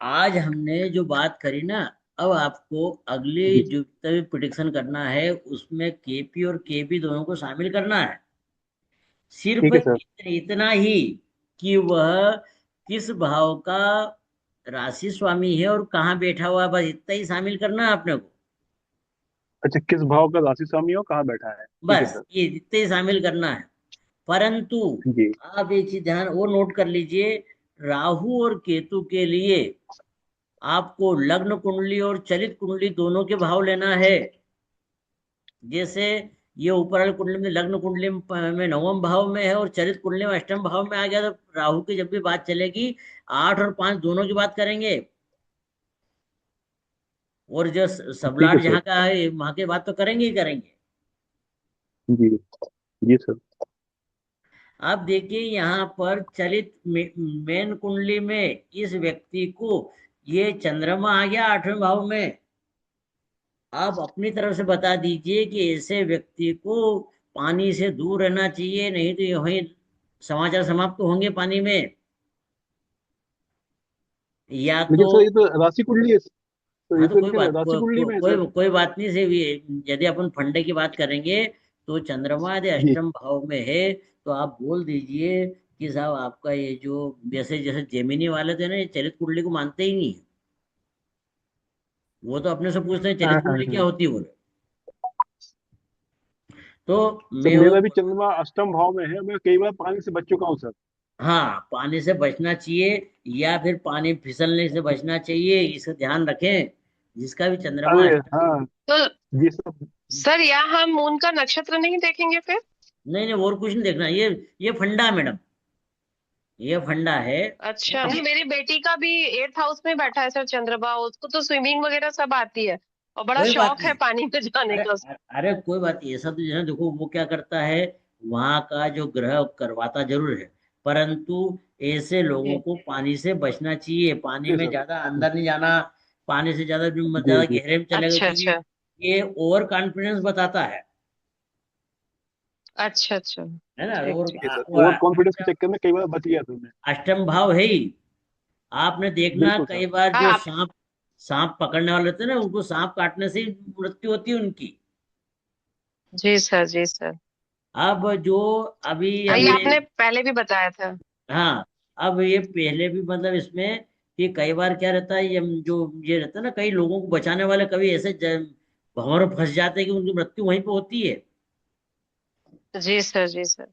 आज हमने जो बात करी ना, अब आपको अगले जी जो भी प्रिडिक्शन करना है उसमें केपी और केबी दोनों को शामिल करना है। सिर्फ ठीक है सर। इतना ही कि वह किस भाव का राशि स्वामी है और कहाँ बैठा हुआ है, बस इतना ही शामिल करना है आपने को। अच्छा, किस भाव का राशि स्वामी हो, कहाँ बैठा है, ठीक है बस सर। ये इतना ही शामिल करना है। परंतु जी। आप एक चीज ध्यान वो नोट कर लीजिए, राहु और केतु के लिए आपको लग्न कुंडली और चलित कुंडली दोनों के भाव लेना है। जैसे ये ऊपर वाली कुंडली में लग्न कुंडली में नवम भाव में है और चरित कुंडली में अष्टम भाव में आ गया, तो राहु की जब भी बात चलेगी 8 और 5 दोनों की बात करेंगे। और जो ठीक है सबलाट सर। जहाँ का है वहां की बात तो करेंगे ही करेंगे। जी। जी सर। अब देखिए यहाँ पर चलित मेन कुंडली में इस व्यक्ति को ये चंद्रमा आ गया 8वें भाव में। आप अपनी तरफ से बता दीजिए कि ऐसे व्यक्ति को पानी से दूर रहना चाहिए, नहीं तो वही समाचार समाप्त होंगे पानी में। या तो लेकिन सर ये तो राशि कुंडली है, तो हाँ, ये तो तो कोई इनके बात राशि कुंडली में है सर। कोई बात नहीं से भी, यदि अपन फंडे की बात करेंगे तो चंद्रमा यदि जी। अष्टम भाव में है तो आप बोल दीजिए कि साहब आपका ये जो जैसे जैसे जेमिनी वाले थे ना, ये चरित कुंडली को मानते ही नहीं है। वो तो अपने से पूछते हैं हाँ चरित हाँ कुंडली क्या हाँ। होती है बोले। तो सर मैं वो मेरा भी चंद्रमा अष्टम भाव में है, मैं कई बार पानी से बच चुका हूँ सर। हाँ, पानी से बचना चाहिए या फिर पानी फिसलने से बचना चाहिए, इसका ध्यान रखें। जिसका भी चंद्रमा अरे अष्टम। हाँ। तो जी सर। सर यहाँ हम मून का नक्षत्र नहीं देखेंगे फिर? नहीं नहीं, और कुछ नहीं देखना, ये फंडा है मैडम, ये फंडा है। अच्छा, नहीं मेरी बेटी का भी 8th हाउस में बैठा है सर चंद्रमा, उसको तो स्विमिंग वगैरह सब आती है और बड़ा कोई बात शौक है नहीं। पानी में जाने अरे का उसको। अरे कोई बात नहीं, ऐसा तो जो है देखो वो क्या करता है, वहां का जो ग्रह करवाता जरूर है, परंतु ऐसे लोगों जी। को पानी से बचना चाहिए, पानी जी में सर। ज्यादा अंदर नहीं जाना। पानी से ज्यादा जी ज्यादा जी। गहरे में चलेगा अच्छा क्योंकि अच्छा। ये ओवर कॉन्फिडेंस बताता अच्छा अच्छा। है ना। ठीक और ठीक। ठीक है सर, ओवर कॉन्फिडेंस के चक्कर में कई बार बच गया था मैं। अष्टम भाव है ही। आपने देखना बिल्कुल सर। कई बार हाँ जो आप। सांप सांप पकड़ने वाले होते हैं ना, उनको सांप काटने से ही मृत्यु होती है उनकी। जी सर जी सर। अब जो अभी हाँ ये हमने, आपने पहले भी बताया था। हाँ, अब ये पहले भी मतलब इसमें कि कई बार क्या रहता है, ये जो ये रहता है ना, कई लोगों को बचाने वाले कभी ऐसे भंवर में फंस जाते हैं कि उनकी मृत्यु वहीं पे होती है। जी सर जी सर।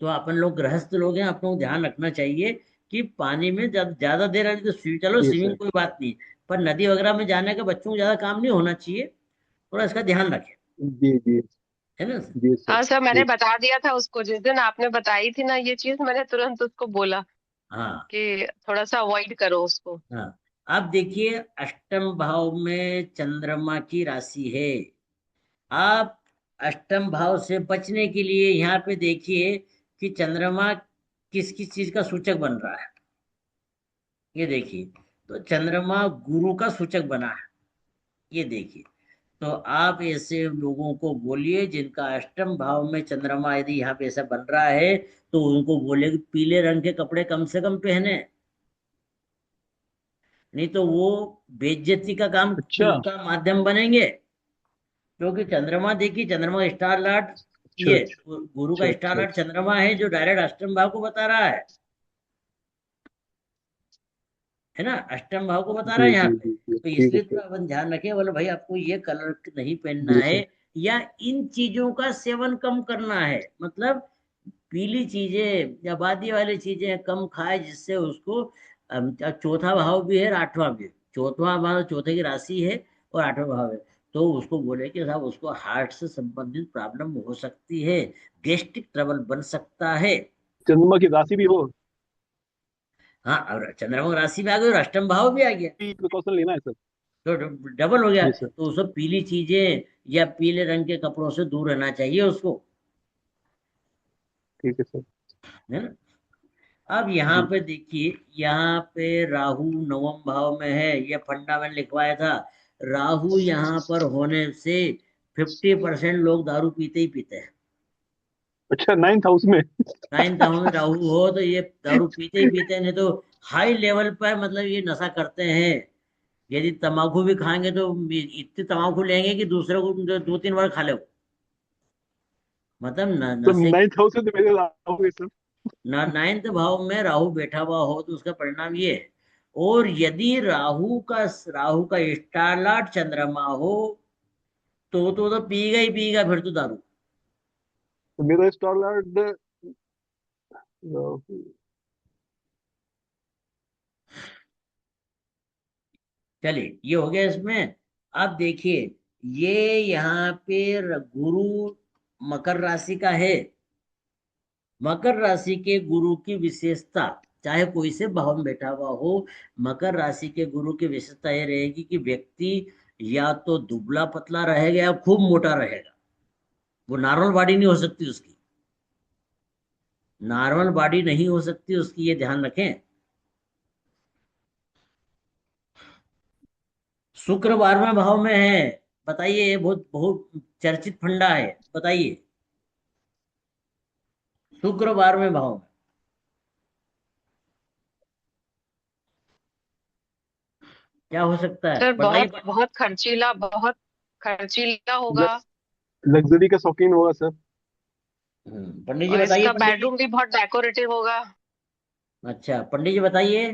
तो अपन लोग गृहस्थ लोग हैं, अपनों को ध्यान रखना चाहिए कि पानी में ज्यादा देर वाली तो चलो जी स्विमिंग सर। कोई बात नहीं, पर नदी वगैरह में जाने का बच्चों को ज्यादा काम नहीं होना चाहिए। थोड़ा इसका ध्यान रखें, जी जी। है ना। जी सर। हाँ सर, मैंने जी। बता दिया था उसको जिस दिन आपने बताई थी ना ये चीज, मैंने तुरंत उसको बोला हाँ कि थोड़ा सा अवॉइड करो उसको। हाँ। अब देखिए अष्टम भाव में चंद्रमा की राशि है। आप अष्टम भाव से बचने के लिए यहाँ पे देखिए कि चंद्रमा किस किस चीज का सूचक बन रहा है। ये देखिए, तो चंद्रमा गुरु का सूचक बना है। ये देखिए, तो आप ऐसे लोगों को बोलिए जिनका अष्टम भाव में चंद्रमा यदि यहाँ पे ऐसा बन रहा है, तो उनको बोले कि पीले रंग के कपड़े कम से कम पहने, नहीं तो वो बेइज्जती का काम अच्छा का माध्यम बनेंगे। क्योंकि चंद्रमा देखिए, चंद्रमा का स्टार लॉर्ड, अच्छा। ये अच्छा गुरु का स्टार अच्छा लॉर्ड अच्छा। चंद्रमा है जो डायरेक्ट अष्टम भाव को बता रहा है ना, अष्टम भाव को बता रहा जी है यहाँ जी पे। जी जी, तो ठीक है इसलिए सर। थोड़ा अपन ध्यान रखें, बोले भाई आपको ये कलर नहीं पहनना जी है, सर। या इन चीजों का सेवन कम करना है। मतलब पीली चीजें या बादी वाली चीजें कम खाए, जिससे उसको चौथा भाव भी है और 8वां भी है। चौथा भाव चौथे की राशि है और 8वां भाव है, तो उसको बोले कि साहब उसको हार्ट से संबंधित प्रॉब्लम हो सकती है, गैस्ट्रिक ट्रबल बन सकता है। चंद्रमा की राशि भी हो, हाँ, और चंद्रमा की राशि भी आ गई और अष्टम भाव भी आ गया, प्रिकॉशन लेना है सर। तो डबल हो गया। जी सर। तो उसको पीली चीजें या पीले रंग के कपड़ों से दूर रहना चाहिए उसको, ठीक है सर। है ना। अब यहाँ जी। पे देखिए, यहाँ पे राहु नवम भाव में है, ये फंडा मैंने लिखवाया था। राहु यहाँ पर होने से 50% लोग दारू पीते ही पीते हैं। अच्छा, 9th हाउस में। 9th हाउस में राहु हो तो ये दारू पीते ही पीते हैं, नहीं तो हाई लेवल पर मतलब ये नशा करते हैं। यदि तम्बाकू भी खाएंगे तो इतनी तम्बाकू लेंगे कि दूसरे को 2-3 बार खा ले। मतलब तो नशे। 9th हाउस में तो मेरे राहु है सर। नाइन्थ भाव में राहु बैठा हुआ हो तो उसका परिणाम ये है। और यदि राहु का स्टार लॉर्ड चंद्रमा हो तो पीगा ही पीगा फिर तो दारू। तो मेरा स्टार लॉर्ड राहु। चलिए ये हो गया इसमें। अब देखिए, ये यहाँ पे गुरु मकर राशि का है। मकर राशि के गुरु की विशेषता, चाहे कोई से भाव में बैठा हुआ हो, मकर राशि के गुरु की विशेषता ये रहेगी कि व्यक्ति या तो दुबला पतला रहेगा या खूब मोटा रहेगा। वो नॉर्मल बॉडी नहीं हो सकती उसकी। नॉर्मल बॉडी नहीं हो सकती उसकी, ये ध्यान रखें। शुक्र 12वें भाव में है। बताइए, ये बहुत बहुत चर्चित फंडा है। बताइए, शुक्र 12वें भाव में क्या हो सकता है, सर बताइए। बहुत बहुत खर्चीला, बहुत खर्चीला होगा। लग्जरी का शौकीन होगा सर। पंडित जी और बताइए, इसका पंडित जी। बेडरूम भी बहुत डेकोरेटिव होगा। अच्छा, पंडित जी बताइए।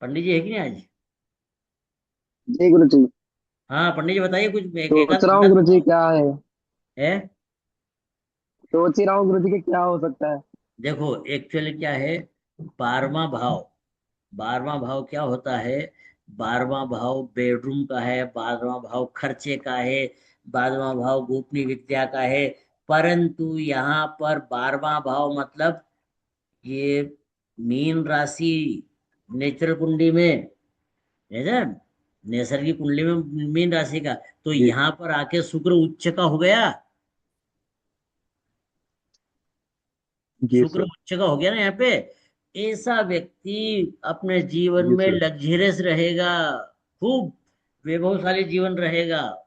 पंडित जी है कि नहीं आज? जी गुरु जी। हाँ पंडित जी बताइए, कुछ एक सोच आध रहा हूँ फंडा गुरु जी बताओ। क्या है। है। सोच ही रहा हूँ गुरु जी कि क्या हो सकता है। देखो, एक्चुअली क्या है, 12वां भाव, 12वां भाव क्या होता है? 12वां भाव बेडरूम का है, 12वां भाव खर्चे का है, 12वां भाव गोपनीय विद्या का है। परंतु यहाँ पर 12वां भाव मतलब ये मीन राशि, नेचुरल कुंडली में, है ना, नैसर्गिक कुंडली में मीन राशि का, तो जी। यहाँ पर आके शुक्र उच्च का हो गया। जी शुक्र सर। उच्च का हो गया ना यहाँ पे। ऐसा व्यक्ति अपने जीवन जी में सर। लग्जरियस रहेगा, खूब वैभवशाली जीवन रहेगा।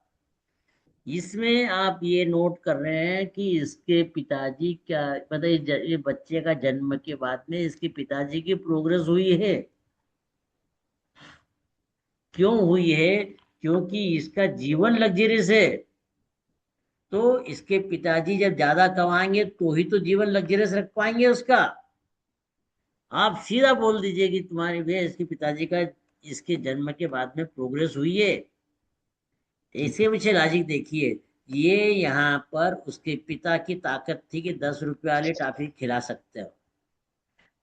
इसमें आप ये नोट कर रहे हैं कि इसके पिताजी क्या, मतलब ये बच्चे का जन्म के बाद में इसके पिताजी की प्रोग्रेस हुई है। क्यों हुई है? क्योंकि इसका जीवन लग्जरियस है। तो इसके पिताजी जब ज्यादा कमाएंगे तो ही तो जीवन लग्जरियस रख पाएंगे उसका। आप सीधा बोल दीजिए कि तुम्हारे भैया इसके पिताजी का इसके जन्म के बाद में प्रोग्रेस हुई है। ऐसे पीछे लॉजिक देखिए। ये यहाँ पर उसके पिता की ताकत थी कि 10 रुपए वाली टॉफी खिला सकते हो,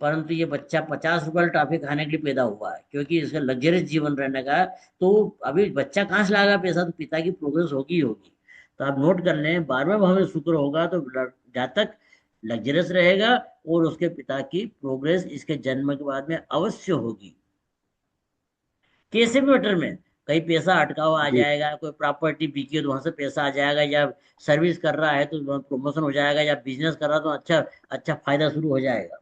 परंतु ये बच्चा 50 रुपए वाली टॉफी खाने के लिए पैदा हुआ है, क्योंकि इसका लग्जरियस जीवन रहने का है। तो अभी बच्चा कहाँ से लाएगा पैसा? तो पिता की प्रोग्रेस होगी ही होगी। तो आप नोट कर लें, 12वें भाव में शुक्र होगा तो जातक लग्जरियस रहेगा, और उसके पिता की प्रोग्रेस इसके जन्म के बाद में अवश्य होगी। कैसे भी मैटर में, कहीं पैसा अटका हुआ आ जी। जाएगा, कोई प्रॉपर्टी बिकी है तो वहां से पैसा आ जाएगा, या सर्विस कर रहा है तो प्रमोशन हो जाएगा, या बिजनेस कर रहा है तो अच्छा अच्छा फायदा शुरू हो जाएगा।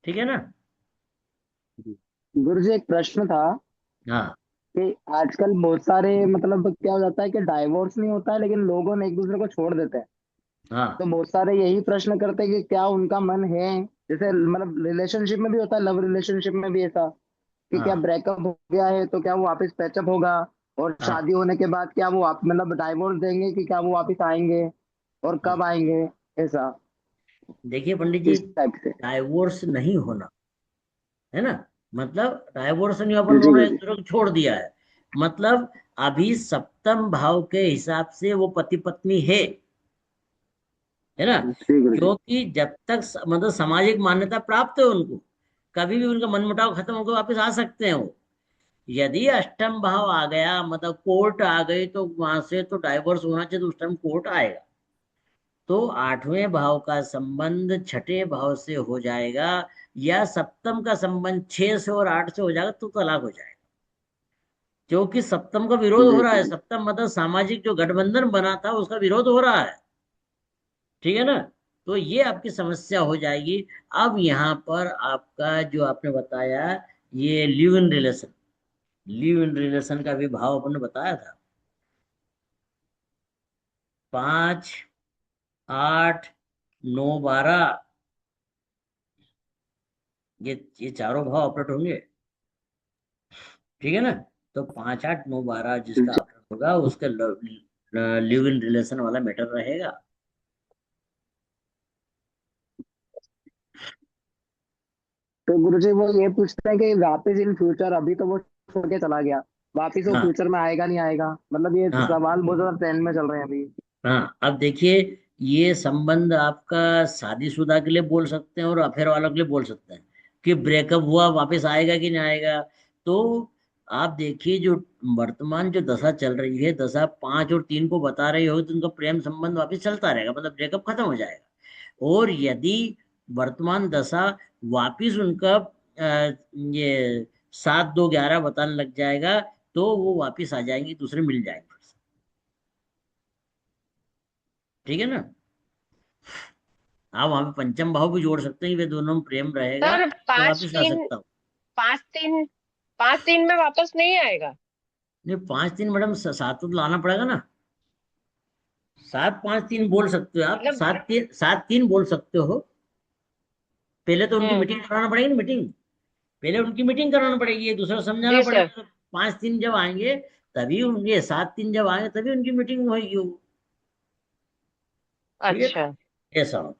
ठीक है ना? जी। गुरु जी एक प्रश्न था हाँ कि आजकल बहुत सारे मतलब क्या हो जाता है कि डाइवोर्स नहीं होता है लेकिन लोगों ने एक दूसरे को छोड़ देते हैं। हाँ तो बहुत सारे यही प्रश्न करते हैं कि क्या उनका मन है, जैसे मतलब रिलेशनशिप में भी होता है, लव रिलेशनशिप में भी ऐसा कि क्या हाँ ब्रेकअप हो गया है तो क्या वो वापस पैचअप होगा, और हाँ। शादी होने के बाद क्या वो मतलब डाइवोर्स देंगे कि क्या वो वापस आएंगे और हाँ। कब आएंगे, ऐसा देखिए पंडित जी, इस टाइप से। डाइवोर्स नहीं होना, है ना, मतलब डाइवोर्स नहीं, अपन जी दोनों गुरु एक जी। दूसरे को छोड़ दिया है। मतलब अभी सप्तम भाव के हिसाब से वो पति पत्नी है ना। जी गुरु जी। क्योंकि जब तक मतलब सामाजिक मान्यता प्राप्त है उनको, कभी भी उनका मनमुटाव खत्म होकर वापस आ सकते हैं वो। यदि अष्टम भाव आ गया, मतलब कोर्ट आ गई, तो वहां से तो डाइवोर्स होना चाहिए, तो उस टाइम कोर्ट आएगा। तो 8वें भाव का संबंध छठे भाव से हो जाएगा, या सप्तम का संबंध 6 से और 8 से हो जाएगा, तो तलाक हो जाएगा। क्योंकि सप्तम का विरोध जी हो रहा है, गुरु सप्तम मतलब सामाजिक जो गठबंधन बना था उसका विरोध हो रहा है। ठीक है ना? तो ये आपकी समस्या हो जाएगी। अब यहाँ पर आपका जो आपने बताया, ये लिव इन रिलेशन का भी भाव आपने बताया था, 5, 8, 9 12, ये चारों भाव ऑपरेट होंगे, ठीक है ना। तो 5 8 9 12 जिसका जी। ऑपरेट होगा उसका लिव इन रिलेशन वाला मैटर रहेगा। तो गुरुजी वो ये पूछते हैं कि वापस इन फ्यूचर, अभी तो वो छोड़ के चला गया, वापिस वो हाँ फ्यूचर में आएगा नहीं आएगा, मतलब ये हाँ सवाल बहुत ज्यादा ट्रेंड में चल रहे हैं अभी। हाँ। अब देखिए, ये संबंध आपका शादीशुदा के लिए बोल सकते हैं और अफेयर वालों के लिए बोल सकते हैं कि ब्रेकअप हुआ वापस आएगा कि नहीं आएगा। तो आप देखिए, जो वर्तमान जो दशा चल रही है, दशा 5 और 3 को बता रही होगी, तो उनका प्रेम संबंध वापस चलता रहेगा, मतलब ब्रेकअप खत्म हो जाएगा। और यदि वर्तमान दशा वापिस उनका ये 7 2 11 बताने लग जाएगा, तो वो वापिस आ जाएंगे, दूसरे मिल जाएंगे। ठीक है ना। आप वहां पे पंचम भाव भी जोड़ सकते हैं कि वे दोनों में प्रेम रहेगा सर तो पांच वापिस आ तीन सकता हूँ। 5 3 5 3 में वापस नहीं आएगा? नहीं, 5 3 मैडम, सात तो लाना पड़ेगा ना। 7 5 3 बोल सकते हो आप, मतलब 7 3 बोल सकते हो। पहले तो उनकी हम्म। मीटिंग कराना पड़ेगी ना, मीटिंग। पहले उनकी मीटिंग कराना पड़ेगी, एक दूसरे को समझाना जी सर। पड़ेगा। 5 3 जब आएंगे तभी उनके, 7 3 जब आएंगे तभी उनकी मीटिंग होगी। ठीक है, अच्छा। ऐसा हो।